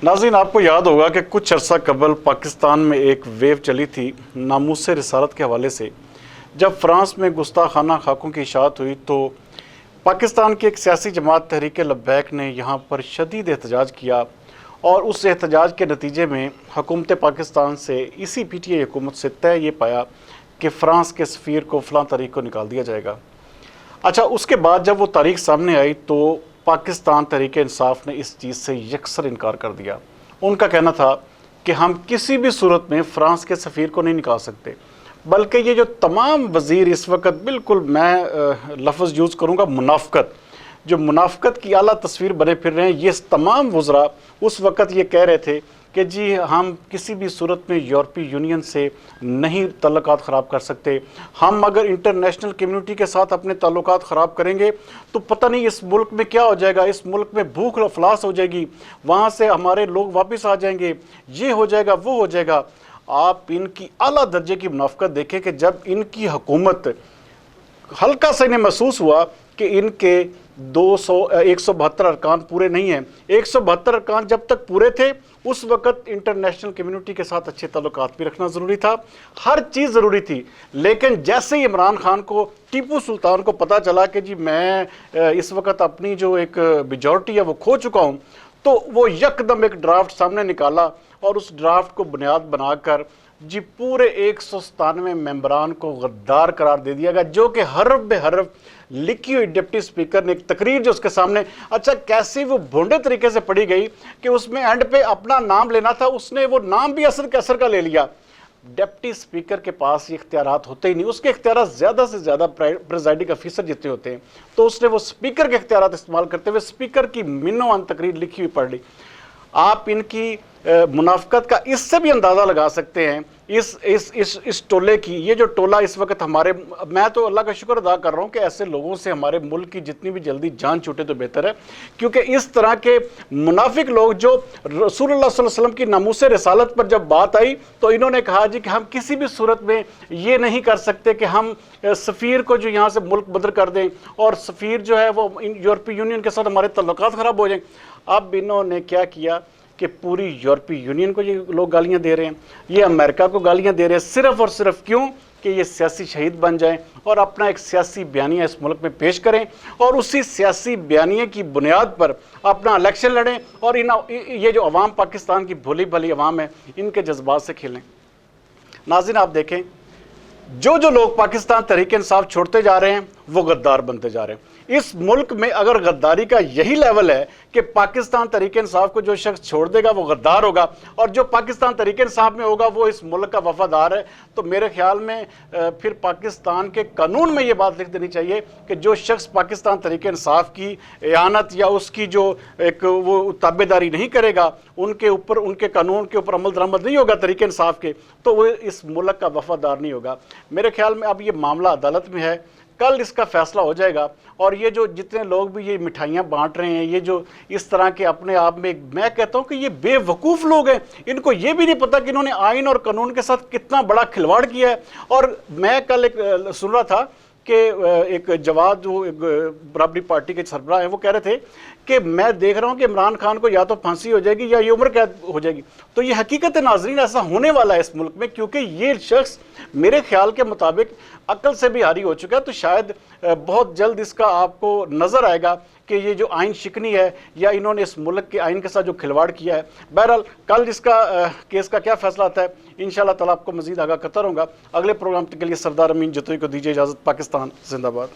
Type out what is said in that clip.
नाज़रीन, आपको याद होगा कि कुछ अर्सा कबल पाकिस्तान में एक वेव चली थी नामूस रिसालत के हवाले से। जब फ्रांस में गुस्ताखाना खाकों की इशाअत हुई तो पाकिस्तान की एक सियासी जमात तहरीक लब्बैक ने यहाँ पर शदीद एहतजाज किया और उस एहतजाज के नतीजे में हुकूमत पाकिस्तान से इसी PTI हुकूमत से तय ये पाया कि फ़्रांस के सफ़ीर को फ़लाँ तारीख को निकाल दिया जाएगा। अच्छा, उसके बाद जब वो तारीख सामने आई तो पाकिस्तान तहरीक इंसाफ ने इस चीज़ से यकसर इनकार कर दिया। उनका कहना था कि हम किसी भी सूरत में फ़्रांस के सफ़ीर को नहीं निकाल सकते, बल्कि ये जो तमाम वज़ीर इस वक्त, बिल्कुल मैं लफ्ज़ यूज़ करूँगा मुनाफ़कत, जो मुनाफ़कत की आला तस्वीर बने फिर रहे हैं, ये तमाम वज़रा उस वक़्त ये कह रहे थे कि जी हम किसी भी सूरत में यूरोपीय यूनियन से नहीं ताल्लुकात ख़राब कर सकते। हम अगर इंटरनेशनल कम्युनिटी के साथ अपने ताल्लुकात ख़राब करेंगे तो पता नहीं इस मुल्क में क्या हो जाएगा, इस मुल्क में भूख अफलास हो जाएगी, वहाँ से हमारे लोग वापस आ जाएंगे, ये हो जाएगा, वो हो जाएगा। आप इनकी आला दर्जे की मुनाफ़कत देखें कि जब इनकी हुकूमत हल्का सा इन्हें महसूस हुआ कि इनके 172 अरकान पूरे नहीं हैं। 172 अरकान जब तक पूरे थे उस वक़्त इंटरनेशनल कम्युनिटी के साथ अच्छे ताल्लुकात भी रखना ज़रूरी था, हर चीज़ ज़रूरी थी। लेकिन जैसे ही इमरान खान को, टीपू सुल्तान को पता चला कि जी मैं इस वक्त अपनी जो एक मेजॉरिटी है वो खो चुका हूँ, तो वो यकदम एक ड्राफ्ट सामने निकाला और उस ड्राफ्ट को बुनियाद बनाकर जी पूरे 197 मेंबरान को गद्दार करार दे दिया गया, जो कि हरफ बे हरफ लिखी हुई डिप्टी स्पीकर ने एक तकरीर जो उसके सामने, अच्छा कैसे वो भोंडे तरीके से पढ़ी गई कि उसमें एंड पे अपना नाम लेना था, उसने वो नाम भी असर के असर का ले लिया। डिप्टी स्पीकर के पास ये इख्तियारात होते ही नहीं, उसके इख्तियारात ज़्यादा से ज़्यादा प्रेजाइडिंग अफीसर जितने होते हैं, तो उसने वो स्पीकर के इख्तियारात इस्तेमाल करते हुए स्पीकर की मिन्नो तकरीर लिखी हुई पढ़ ली। आप इनकी मुनाफ़कत का इससे भी अंदाज़ा लगा सकते हैं, इस टोले की, ये जो टोला इस वक्त हमारे, मैं तो अल्लाह का शुक्र अदा कर रहा हूँ कि ऐसे लोगों से हमारे मुल्क की जितनी भी जल्दी जान छूटे तो बेहतर है, क्योंकि इस तरह के मुनाफिक लोग जो रसूलुल्लाह सल्लल्लाहु अलैहि वसल्लम की नामूस रिसालत पर जब बात आई तो इन्होंने कहा जी कि हम किसी भी सूरत में ये नहीं कर सकते कि हम सफ़ीर को जो यहाँ से मुल्क बदर कर दें और सफ़ीर जो है वो यूरोपीय यूनियन के साथ हमारे तल्लुकात ख़राब हो जाएं। अब इन्होंने क्या किया कि पूरी यूरोपीय यूनियन को ये लोग गालियां दे रहे हैं, ये अमेरिका को गालियां दे रहे हैं, सिर्फ़ और सिर्फ क्यों कि ये सियासी शहीद बन जाएं और अपना एक सियासी बयानिया इस मुल्क में पेश करें और उसी सियासी बयानिए की बुनियाद पर अपना इलेक्शन लड़ें और ये जो अवाम, पाकिस्तान की भोली भली अवाम है, इनके जज्बात से खेलें। नाज़रीन, आप देखें जो जो लोग पाकिस्तान तहरीक इंसाफ छोड़ते जा रहे हैं वो गद्दार बनते जा रहे हैं। इस मुल्क में अगर गद्दारी का यही लेवल है कि पाकिस्तान तहरीक इंसाफ को जो शख्स छोड़ देगा वो गद्दार होगा और जो पाकिस्तान तहरीक इंसाफ में होगा वो इस मुल्क का वफादार है, तो मेरे ख्याल में फिर पाकिस्तान के कानून में ये बात लिख देनी चाहिए कि जो शख्स पाकिस्तान तहरीक इंसाफ की एयानत या उसकी जो एक वो ताबेदारी नहीं करेगा, उनके ऊपर, उनके कानून के ऊपर अमल दरामद नहीं होगा तहरीक इंसाफ के, तो वो इस मुल्क का वफादार नहीं होगा। मेरे ख्याल में अब ये मामला अदालत में है, कल इसका फैसला हो जाएगा और ये जो जितने लोग भी ये मिठाइयाँ बांट रहे हैं, ये जो इस तरह के अपने आप में, मैं कहता हूँ कि ये बेवकूफ़ लोग हैं, इनको ये भी नहीं पता कि इन्होंने आइन और कानून के साथ कितना बड़ा खिलवाड़ किया है। और मैं कल एक सुन रहा था कि एक जवाद जो एक बराबरी पार्टी के सरबराह हैं वो कह रहे थे कि मैं देख रहा हूँ कि इमरान खान को या तो फांसी हो जाएगी या ये उम्र कैद हो जाएगी। तो ये हकीकत है नाजरीन, ऐसा होने वाला है इस मुल्क में, क्योंकि ये शख्स मेरे ख्याल के मुताबिक अक्ल से भी हारी हो चुका है। तो शायद बहुत जल्द इसका आपको नज़र आएगा कि ये जो आइन शिकनी है या इन्होंने इस मुल्क के आइन के साथ जो खिलवाड़ किया है। बहरहाल कल इसका केस का क्या फैसला आता है, इंशाअल्लाह ताला आपको मज़ीद आगाह करता रहूँगा। अगले प्रोग्राम के लिए सरदार अमीन जतोई को दीजिए इजाज़त। पाकिस्तान जिंदाबाद।